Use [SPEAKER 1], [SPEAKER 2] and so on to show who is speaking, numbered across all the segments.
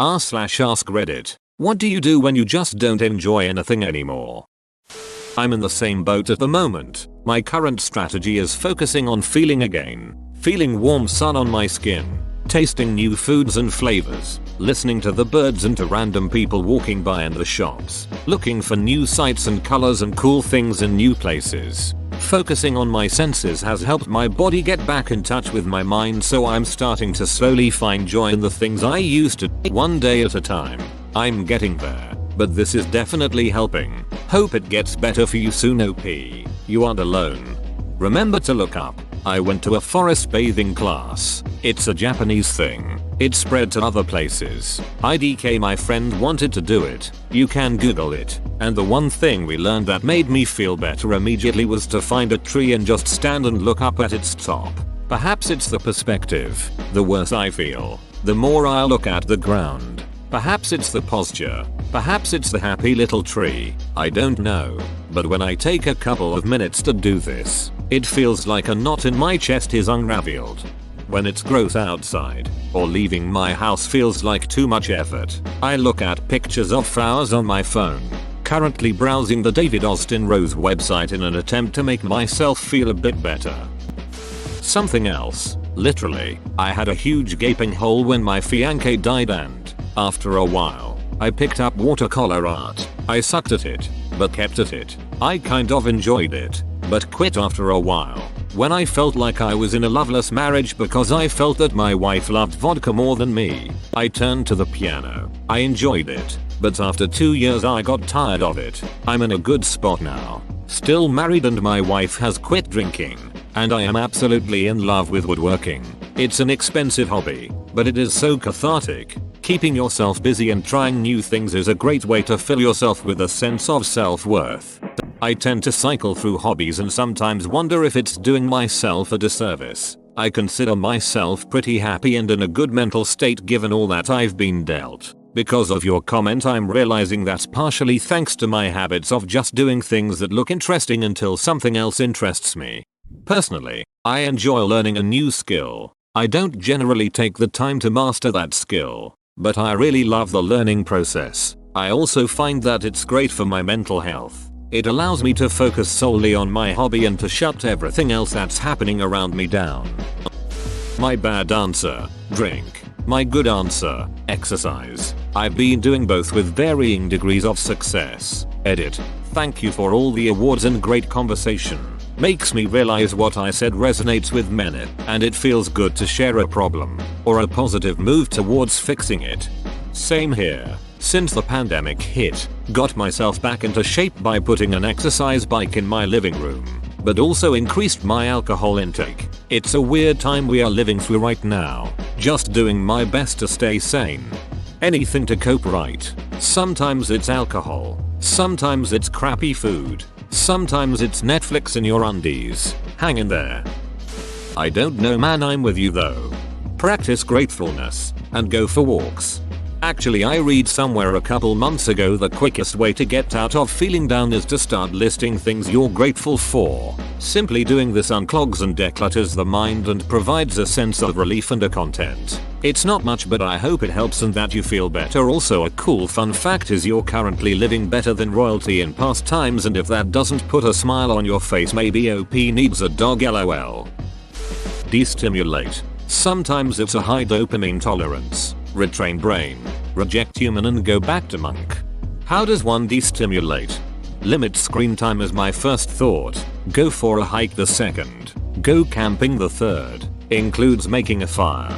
[SPEAKER 1] r/ask Reddit. What do you do when you just don't enjoy anything anymore? I'm in the same boat at the moment. My current strategy is focusing on feeling again. Feeling warm sun on my skin. Tasting new foods and flavors. Listening to the birds and to random people walking by in the shops. Looking for new sights and colors and cool things in new places. Focusing on my senses has helped my body get back in touch with my mind, so I'm starting to slowly find joy in the things I used to, one day at a time. I'm getting there, but this is definitely helping. Hope it gets better for you soon, OP. You aren't alone. Remember to look up. I went to a forest bathing class. It's a Japanese thing. It spread to other places. IDK, my friend wanted to do it. You can Google it. And the one thing we learned that made me feel better immediately was to find a tree and just stand and look up at its top. Perhaps it's the perspective. The worse I feel, the more I look at the ground. Perhaps it's the posture. Perhaps it's the happy little tree. I don't know. But when I take a couple of minutes to do this, it feels like a knot in my chest is unraveled. When it's gross outside, or leaving my house feels like too much effort, I look at pictures of flowers on my phone. Currently browsing the David Austin Rose website in an attempt to make myself feel a bit better. Something else. Literally, I had a huge gaping hole when my fiancé died, and after a while, I picked up watercolor art. I sucked at it, but kept at it. I kind of enjoyed it, but quit after a while. When I felt like I was in a loveless marriage because I felt that my wife loved vodka more than me, I turned to the piano. I enjoyed it, but after 2 years I got tired of it. I'm in a good spot now. Still married and my wife has quit drinking, and I am absolutely in love with woodworking. It's an expensive hobby, but it is so cathartic. Keeping yourself busy and trying new things is a great way to fill yourself with a sense of self-worth. I tend to cycle through hobbies and sometimes wonder if it's doing myself a disservice. I consider myself pretty happy and in a good mental state given all that I've been dealt. Because of your comment, I'm realizing that's partially thanks to my habits of just doing things that look interesting until something else interests me. Personally, I enjoy learning a new skill. I don't generally take the time to master that skill, but I really love the learning process. I also find that it's great for my mental health. It allows me to focus solely on my hobby and to shut everything else that's happening around me down. My bad answer, drink. My good answer, exercise. I've been doing both with varying degrees of success. Edit. Thank you for all the awards and great conversation. Makes me realize what I said resonates with many, and it feels good to share a problem, or a positive move towards fixing it. Same here. Since the pandemic hit, got myself back into shape by putting an exercise bike in my living room, but also increased my alcohol intake. It's a weird time we are living through right now. Just doing my best to stay sane. Anything to cope, right? Sometimes it's alcohol. Sometimes it's crappy food. Sometimes it's Netflix in your undies. Hang in there. I don't know, man, I'm with you though. Practice gratefulness and go for walks. Actually, I read somewhere a couple months ago the quickest way to get out of feeling down is to start listing things you're grateful for. Simply doing this unclogs and declutters the mind and provides a sense of relief and a content. It's not much, but I hope it helps and that you feel better. Also, a cool fun fact is you're currently living better than royalty in past times, and if that doesn't put a smile on your face, maybe OP needs a dog, lol. Destimulate. Sometimes it's a high dopamine tolerance. Retrain brain. Reject human and go back to monk. How does one destimulate? Limit screen time is my first thought. Go for a hike the second. Go camping the third. Includes making a fire.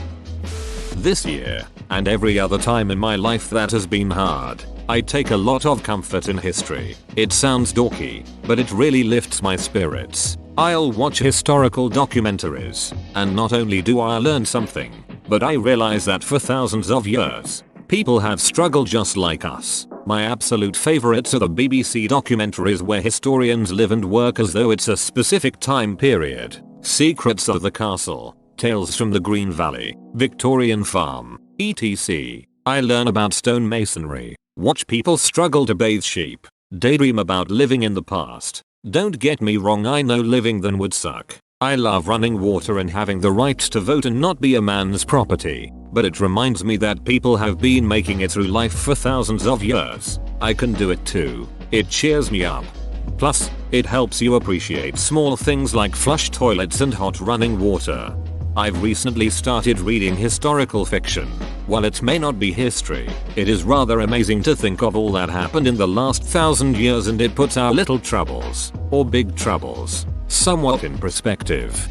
[SPEAKER 1] This year, and every other time in my life that has been hard, I take a lot of comfort in history. It sounds dorky, but it really lifts my spirits. I'll watch historical documentaries, and not only do I learn something, but I realize that for thousands of years, people have struggled just like us. My absolute favorites are the BBC documentaries where historians live and work as though it's a specific time period. Secrets of the Castle, Tales from the Green Valley, Victorian Farm, etc. I learn about stonemasonry, watch people struggle to bathe sheep, daydream about living in the past. Don't get me wrong, I know living then would suck. I love running water and having the right to vote and not be a man's property, but it reminds me that people have been making it through life for thousands of years. I can do it too. It cheers me up. Plus, it helps you appreciate small things like flush toilets and hot running water. I've recently started reading historical fiction. While it may not be history, it is rather amazing to think of all that happened in the last 1,000 years, and it puts our little troubles, or big troubles, somewhat in perspective.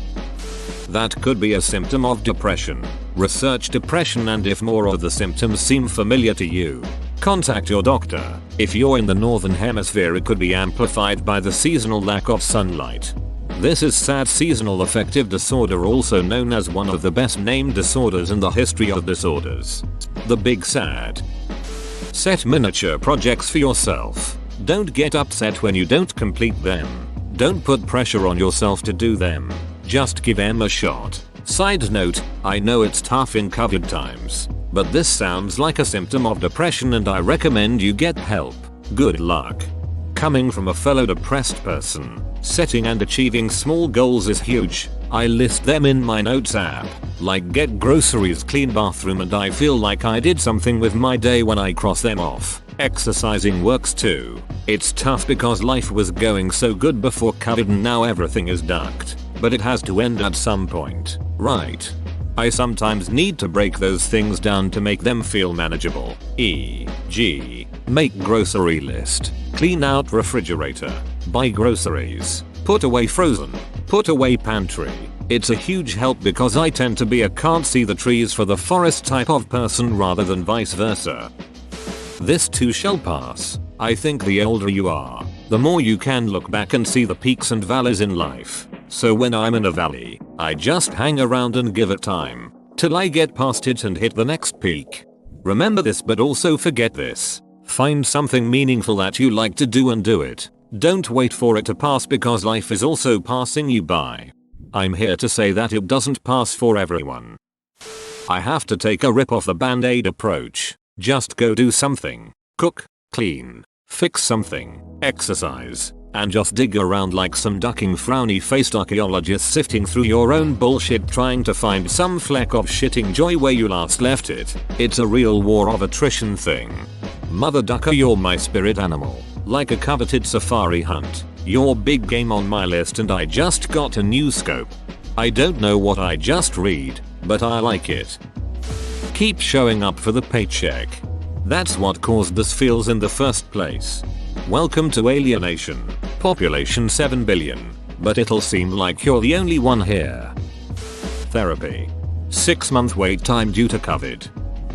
[SPEAKER 1] That could be a symptom of depression. Research depression, and if more of the symptoms seem familiar to you, contact your doctor. If you're in the northern hemisphere, it could be amplified by the seasonal lack of sunlight. This is SAD, seasonal affective disorder, also known as one of the best named disorders in the history of disorders. The Big SAD. Set miniature projects for yourself. Don't get upset when you don't complete them. Don't put pressure on yourself to do them. Just give them a shot. Side note, I know it's tough in COVID times, but this sounds like a symptom of depression and I recommend you get help. Good luck. Coming from a fellow depressed person, setting and achieving small goals is huge. I list them in my notes app, like get groceries, clean bathroom, and I feel like I did something with my day when I cross them off. Exercising works too. It's tough because life was going so good before COVID and now everything is ducked. But it has to end at some point, right? I sometimes need to break those things down to make them feel manageable. E.g., make grocery list, clean out refrigerator, buy groceries, put away frozen, put away pantry. It's a huge help because I tend to be a can't see the trees for the forest type of person rather than vice versa. This too shall pass. I think the older you are, the more you can look back and see the peaks and valleys in life. So when I'm in a valley, I just hang around and give it time till I get past it and hit the next peak. Remember this, but also forget this. Find something meaningful that you like to do and do it. Don't wait for it to pass because life is also passing you by. I'm here to say that it doesn't pass for everyone. I have to take a rip off the band-aid approach. Just go do something. Cook, clean, fix something, exercise, and just dig around like some ducking frowny-faced archaeologists sifting through your own bullshit trying to find some fleck of shitting joy where you last left it. It's a real war of attrition thing. Mother ducker, you're my spirit animal. Like a coveted safari hunt. You're big game on my list and I just got a new scope. I don't know what I just read, but I like it. Keep showing up for the paycheck. That's what caused this feels in the first place. Welcome to alienation. Population 7 billion. But it'll seem like you're the only one here. Therapy. 6-month wait time due to COVID.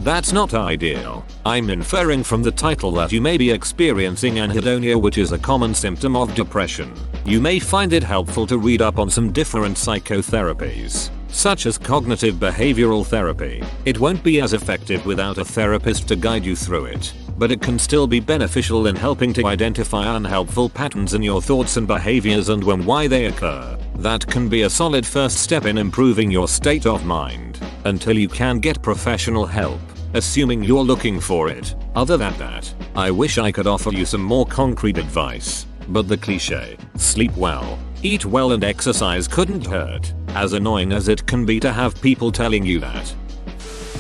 [SPEAKER 1] That's not ideal. I'm inferring from the title that you may be experiencing anhedonia, which is a common symptom of depression. You may find it helpful to read up on some different psychotherapies, such as cognitive behavioral therapy. It won't be as effective without a therapist to guide you through it, but it can still be beneficial in helping to identify unhelpful patterns in your thoughts and behaviors and why they occur. That can be a solid first step in improving your state of mind, until you can get professional help, assuming you're looking for it. Other than that, I wish I could offer you some more concrete advice, but the cliche, sleep well, eat well and exercise couldn't hurt, as annoying as it can be to have people telling you that.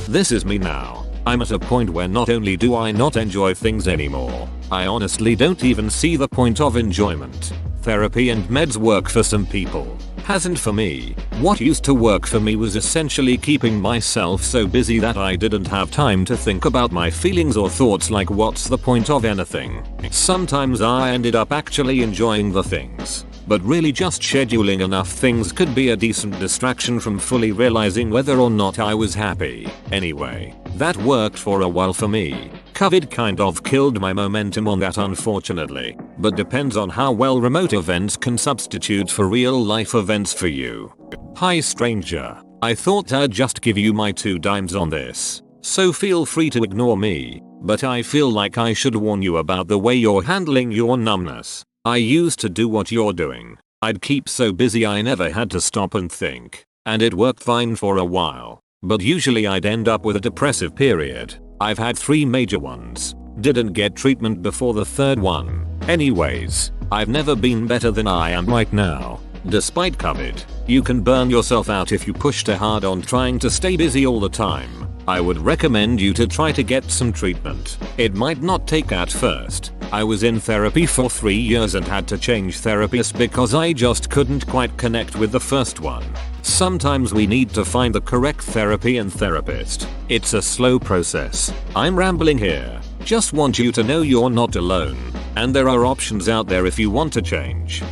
[SPEAKER 1] This is me now. I'm at a point where not only do I not enjoy things anymore, I honestly don't even see the point of enjoyment. Therapy and meds work for some people, hasn't for me. What used to work for me was essentially keeping myself so busy that I didn't have time to think about my feelings or thoughts, like what's the point of anything. Sometimes I ended up actually enjoying the things, but really just scheduling enough things could be a decent distraction from fully realizing whether or not I was happy. Anyway, that worked for a while for me. COVID kind of killed my momentum on that, unfortunately, but depends on how well remote events can substitute for real life events for you. Hi stranger, I thought I'd just give you my 2 dimes on this, so feel free to ignore me, but I feel like I should warn you about the way you're handling your numbness. I used to do what you're doing. I'd keep so busy I never had to stop and think, and it worked fine for a while, but usually I'd end up with a depressive period. I've had 3 major ones. Didn't get treatment before the 3rd one. Anyways, I've never been better than I am right now. Despite COVID, you can burn yourself out if you push too hard on trying to stay busy all the time. I would recommend you to try to get some treatment. It might not take at first. I was in therapy for 3 years and had to change therapists because I just couldn't quite connect with the first one. Sometimes we need to find the correct therapy and therapist. It's a slow process. I'm rambling here. Just want you to know you're not alone. And there are options out there if you want to change.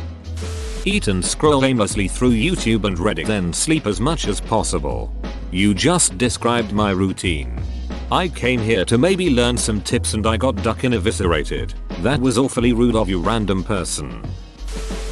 [SPEAKER 1] Eat and scroll aimlessly through YouTube and Reddit, then sleep as much as possible. You just described my routine. I came here to maybe learn some tips and I got duck and eviscerated. That was awfully rude of you, random person.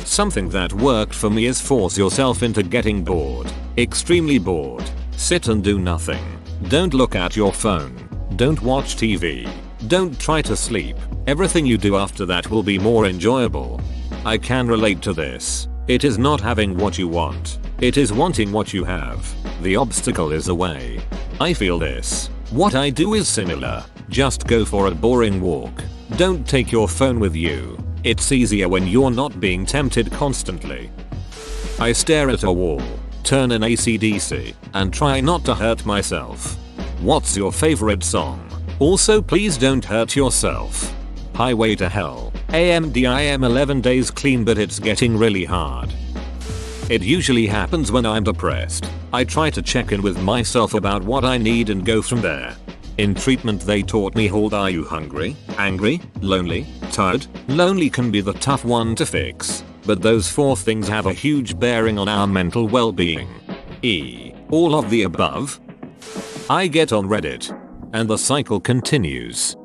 [SPEAKER 1] Something that worked for me is force yourself into getting bored. Extremely bored. Sit and do nothing. Don't look at your phone. Don't watch TV. Don't try to sleep. Everything you do after that will be more enjoyable. I can relate to this. It is not having what you want. It is wanting what you have. The obstacle is the way. I feel this. What I do is similar. Just go for a boring walk. Don't take your phone with you. It's easier when you're not being tempted constantly. I stare at a wall, turn an AC/DC, and try not to hurt myself. What's your favorite song? Also, please don't hurt yourself. Highway to Hell. AMD. I am 11 days clean, but it's getting really hard. It usually happens when I'm depressed. I try to check in with myself about what I need and go from there. In treatment they taught me hold. Are you hungry, angry, lonely, tired? Lonely can be the tough one to fix, but those 4 things have a huge bearing on our mental well-being. All of the above? I get on Reddit, and the cycle continues.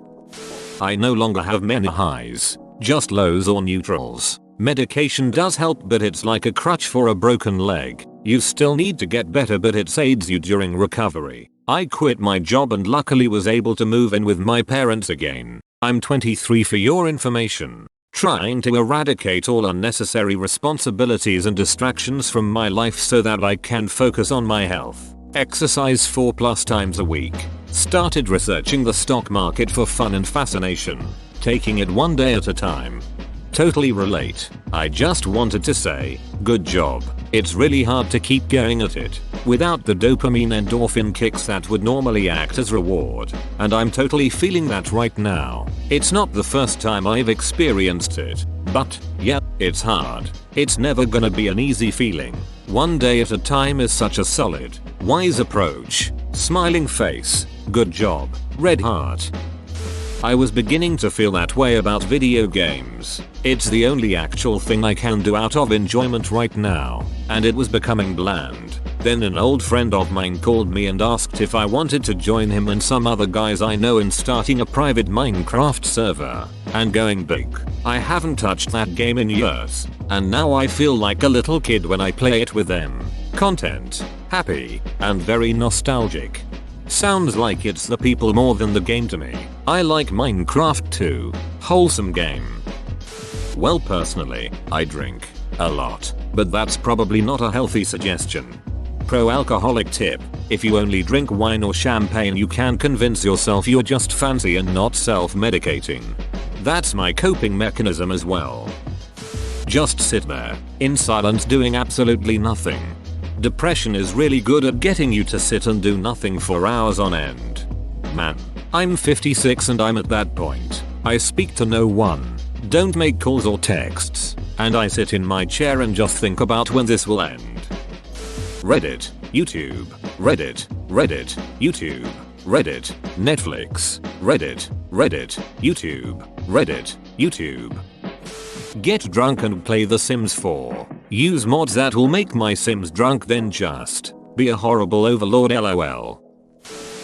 [SPEAKER 1] I no longer have many highs, just lows or neutrals. Medication does help, but it's like a crutch for a broken leg. You still need to get better, but it aids you during recovery. I quit my job and luckily was able to move in with my parents again. I'm 23 for your information. Trying to eradicate all unnecessary responsibilities and distractions from my life so that I can focus on my health. Exercise 4+ times a week. Started researching the stock market for fun and fascination. Taking it one day at a time. Totally relate. I just wanted to say, good job. It's really hard to keep going at it without the dopamine endorphin kicks that would normally act as reward. And I'm totally feeling that right now. It's not the first time I've experienced it. But, yeah, it's hard. It's never gonna be an easy feeling. One day at a time is such a solid, wise approach. Smiling face. Good job. Red heart. I was beginning to feel that way about video games. It's the only actual thing I can do out of enjoyment right now, and it was becoming bland. Then an old friend of mine called me and asked if I wanted to join him and some other guys I know in starting a private Minecraft server and going big. I haven't touched that game in years, and now I feel like a little kid when I play it with them. Content, happy, and very nostalgic. Sounds like it's the people more than the game to me. I like Minecraft too. Wholesome game. Well, personally, I drink a lot, but that's probably not a healthy suggestion. Pro-alcoholic tip: if you only drink wine or champagne, you can convince yourself you're just fancy and not self-medicating. That's my coping mechanism as well. Just sit there, in silence, doing absolutely nothing. Depression is really good at getting you to sit and do nothing for hours on end. Man, I'm 56 and I'm at that point. I speak to no one, don't make calls or texts, and I sit in my chair and just think about when this will end. Reddit, YouTube, Reddit, Reddit, YouTube, Reddit, Netflix, Reddit, Reddit, YouTube, Reddit, YouTube. Get drunk and play The Sims 4. Use mods that will make my Sims drunk, then just be a horrible overlord, lol.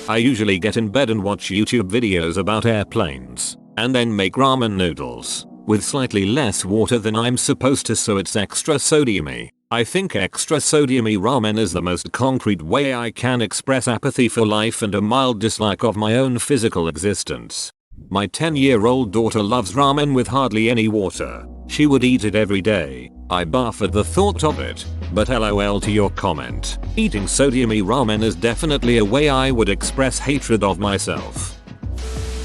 [SPEAKER 1] I usually get in bed and watch YouTube videos about airplanes, and then make ramen noodles with slightly less water than I'm supposed to, so it's extra sodium-y. I think extra sodium-y ramen is the most concrete way I can express apathy for life and a mild dislike of my own physical existence. My 10-year-old daughter loves ramen with hardly any water. She would eat it every day. I barf at the thought of it, but lol to your comment. Eating sodium-y ramen is definitely a way I would express hatred of myself.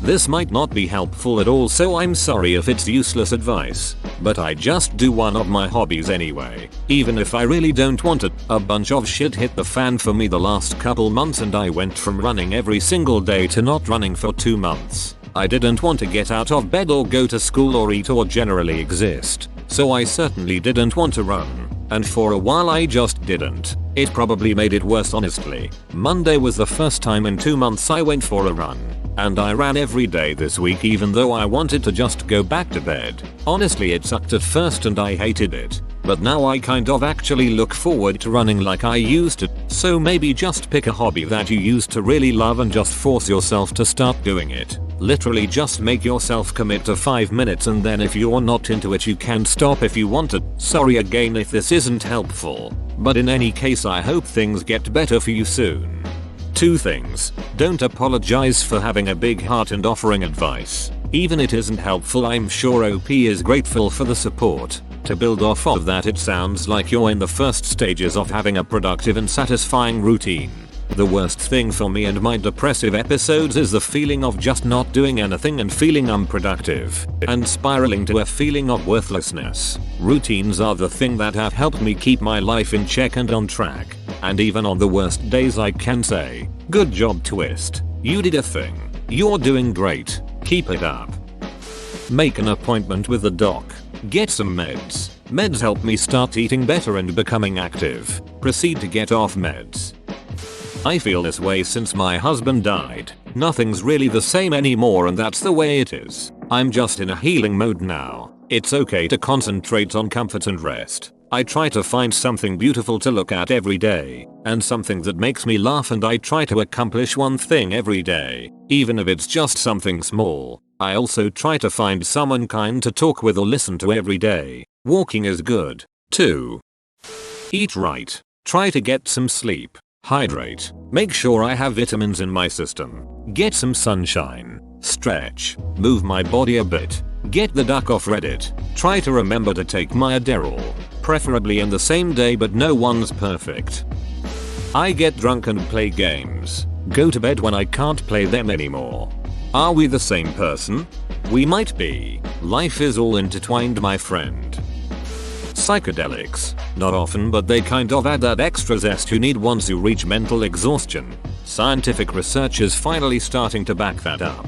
[SPEAKER 1] This might not be helpful at all, so I'm sorry if it's useless advice. but I just do one of my hobbies anyway, even if I really don't want it. A bunch of shit hit the fan for me the last couple months and I went from running every single day to not running for 2 months. I didn't want to get out of bed or go to school or eat or generally exist, so I certainly didn't want to run. And for a while I just didn't. It probably made it worse honestly. Monday was the first time in 2 months I went for a run. And I ran every day this week even though I wanted to just go back to bed. Honestly it sucked at first and I hated it. But now I kind of actually look forward to running like I used to. So maybe just pick a hobby that you used to really love and just force yourself to start doing it. Literally just make yourself commit to 5 minutes and then if you're not into it you can stop if you want to. Sorry again if this isn't helpful. But in any case I hope things get better for you soon. 2 things. Don't apologize for having a big heart and offering advice. Even it isn't helpful, I'm sure OP is grateful for the support. To build off of that, it sounds like you're in the first stages of having a productive and satisfying routine. The worst thing for me and my depressive episodes is the feeling of just not doing anything and feeling unproductive and spiraling to a feeling of worthlessness. Routines are the thing that have helped me keep my life in check and on track. And even on the worst days I can say, good job Twist. You did a thing. You're doing great. Keep it up. Make an appointment with the doc. Get some meds. Meds help me start eating better and becoming active. Proceed to get off meds. I feel this way since my husband died. Nothing's really the same anymore and that's the way it is. I'm just in a healing mode now. It's okay to concentrate on comfort and rest. I try to find something beautiful to look at every day, and something that makes me laugh, and I try to accomplish one thing every day, even if it's just something small. I also try to find someone kind to talk with or listen to every day. Walking is good. 2. Eat right. Try to get some sleep. Hydrate. Make sure I have vitamins in my system. Get some sunshine. Stretch. Move my body a bit. Get the duck off Reddit. Try to remember to take my Adderall. Preferably in the same day, but no one's perfect. I get drunk and play games. Go to bed when I can't play them anymore. Are we the same person? We might be. Life is all intertwined, my friend. Psychedelics. Not often, but they kind of add that extra zest you need once you reach mental exhaustion. Scientific research is finally starting to back that up.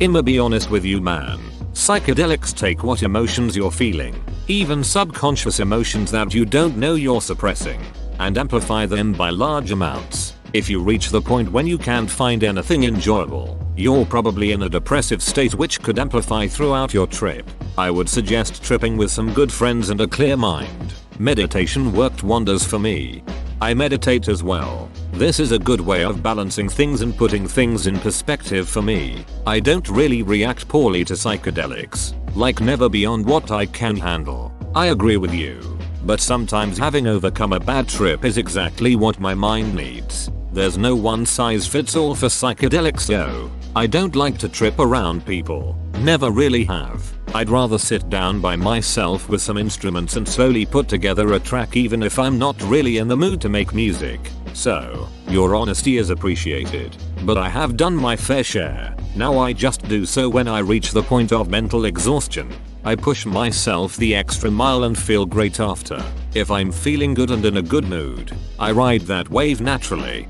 [SPEAKER 1] I'ma be honest with you, man. Psychedelics take what emotions you're feeling, even subconscious emotions that you don't know you're suppressing, and amplify them by large amounts. If you reach the point when you can't find anything enjoyable, you're probably in a depressive state which could amplify throughout your trip. I would suggest tripping with some good friends and a clear mind. Meditation worked wonders for me. I meditate as well. This is a good way of balancing things and putting things in perspective for me. I don't really react poorly to psychedelics, like never beyond what I can handle. I agree with you. But sometimes having overcome a bad trip is exactly what my mind needs. There's no one size fits all for psychedelics though. I don't like to trip around people. Never really have. I'd rather sit down by myself with some instruments and slowly put together a track even if I'm not really in the mood to make music. So, your honesty is appreciated. But I have done my fair share. Now I just do so when I reach the point of mental exhaustion. I push myself the extra mile and feel great after. If I'm feeling good and in a good mood, I ride that wave naturally.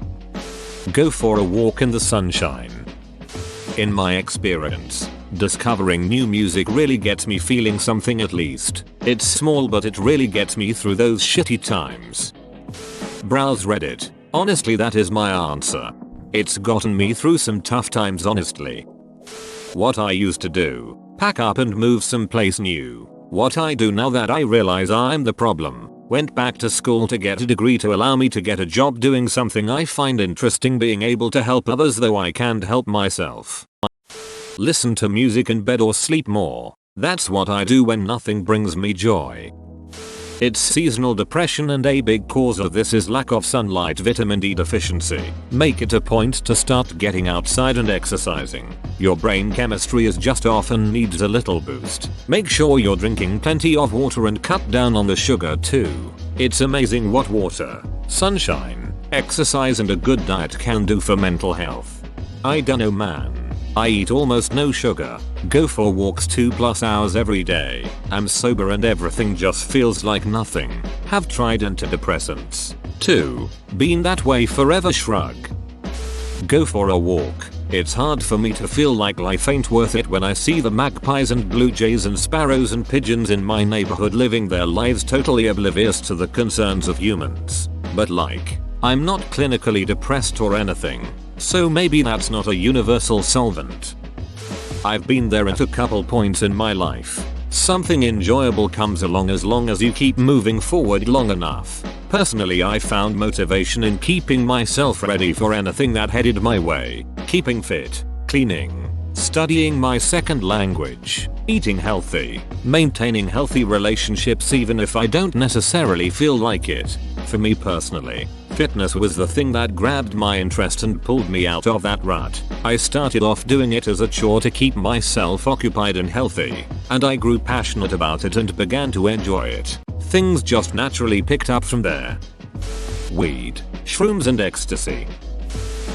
[SPEAKER 1] Go for a walk in the sunshine. In my experience, discovering new music really gets me feeling something at least. It's small but it really gets me through those shitty times. Browse Reddit. Honestly, that is my answer. It's gotten me through some tough times honestly. What I used to do. Pack up and move someplace new. What I do now that I realize I'm the problem. Went back to school to get a degree to allow me to get a job doing something I find interesting, being able to help others though I can't help myself. Listen to music in bed or sleep more. That's what I do when nothing brings me joy. It's seasonal depression and a big cause of this is lack of sunlight, vitamin D deficiency. Make it a point to start getting outside and exercising. Your brain chemistry is just off and needs a little boost. Make sure you're drinking plenty of water and cut down on the sugar too. It's amazing what water, sunshine, exercise and a good diet can do for mental health. I dunno man. I eat almost no sugar. Go for walks 2+ hours every day. I'm sober and everything just feels like nothing. Have tried antidepressants. 2. Been that way forever. Shrug. Go for a walk. It's hard for me to feel like life ain't worth it when I see the magpies and blue jays and sparrows and pigeons in my neighborhood living their lives totally oblivious to the concerns of humans. But like, I'm not clinically depressed or anything, so maybe that's not a universal solvent. I've been there at a couple points in my life. Something enjoyable comes along as long as you keep moving forward long enough. Personally, I found motivation in keeping myself ready for anything that headed my way. Keeping fit, cleaning, studying my second language, eating healthy, maintaining healthy relationships even if I don't necessarily feel like it. For me personally, fitness was the thing that grabbed my interest and pulled me out of that rut. I started off doing it as a chore to keep myself occupied and healthy, and I grew passionate about it and began to enjoy it. Things just naturally picked up from there. Weed, shrooms and ecstasy.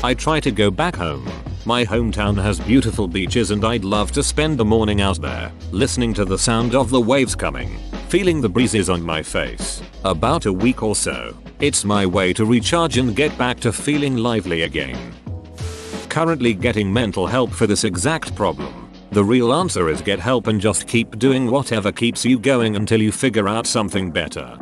[SPEAKER 1] I try to go back home. My hometown has beautiful beaches and I'd love to spend the morning out there, listening to the sound of the waves coming, feeling the breezes on my face. About a week or so. It's my way to recharge and get back to feeling lively again. Currently getting mental help for this exact problem. The real answer is get help and just keep doing whatever keeps you going until you figure out something better.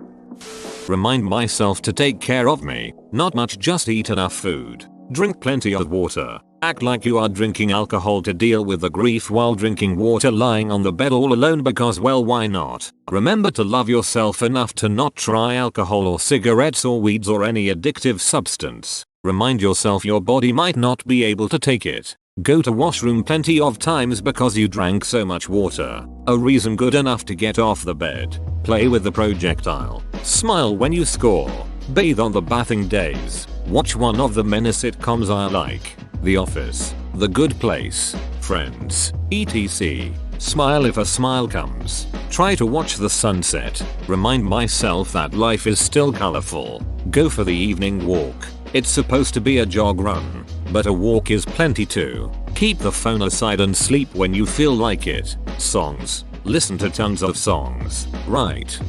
[SPEAKER 1] Remind myself to take care of me. Not much, just eat enough food. Drink plenty of water. Act like you are drinking alcohol to deal with the grief while drinking water lying on the bed all alone because, well, why not? Remember to love yourself enough to not try alcohol or cigarettes or weeds or any addictive substance. Remind yourself your body might not be able to take it. Go to washroom plenty of times because you drank so much water. A reason good enough to get off the bed. Play with the projectile. Smile when you score. Bathe on the bathing days. Watch one of the many sitcoms I like. The Office, The Good Place, Friends, etc. Smile if a smile comes. Try to watch the sunset. Remind myself that life is still colorful. Go for the evening walk. It's supposed to be a jog run, but a walk is plenty too. Keep the phone aside and sleep when you feel like it. Songs. Listen to tons of songs. Write.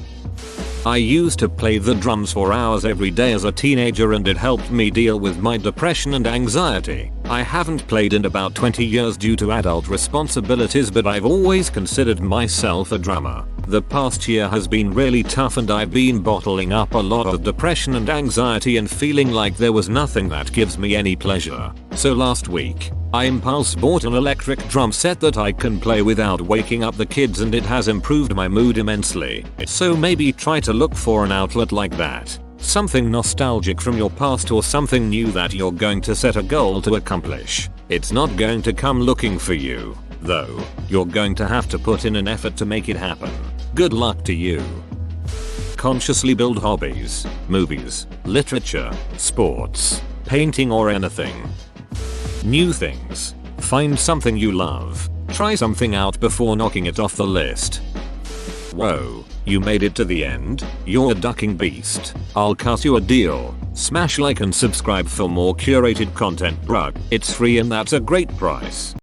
[SPEAKER 1] I used to play the drums for hours every day as a teenager and it helped me deal with my depression and anxiety. I haven't played in about 20 years due to adult responsibilities, but I've always considered myself a drummer. The past year has been really tough and I've been bottling up a lot of depression and anxiety and feeling like there was nothing that gives me any pleasure. So last week, I impulse bought an electric drum set that I can play without waking up the kids and it has improved my mood immensely. So maybe try to look for an outlet like that. Something nostalgic from your past or something new that you're going to set a goal to accomplish. It's not going to come looking for you, though. You're going to have to put in an effort to make it happen. Good luck to you. Consciously build hobbies, movies, literature, sports, painting or anything. New things. Find something you love. Try something out before knocking it off the list. Whoa, you made it to the end? You're a ducking beast. I'll cut you a deal. Smash like and subscribe for more curated content, bruh. It's free and that's a great price.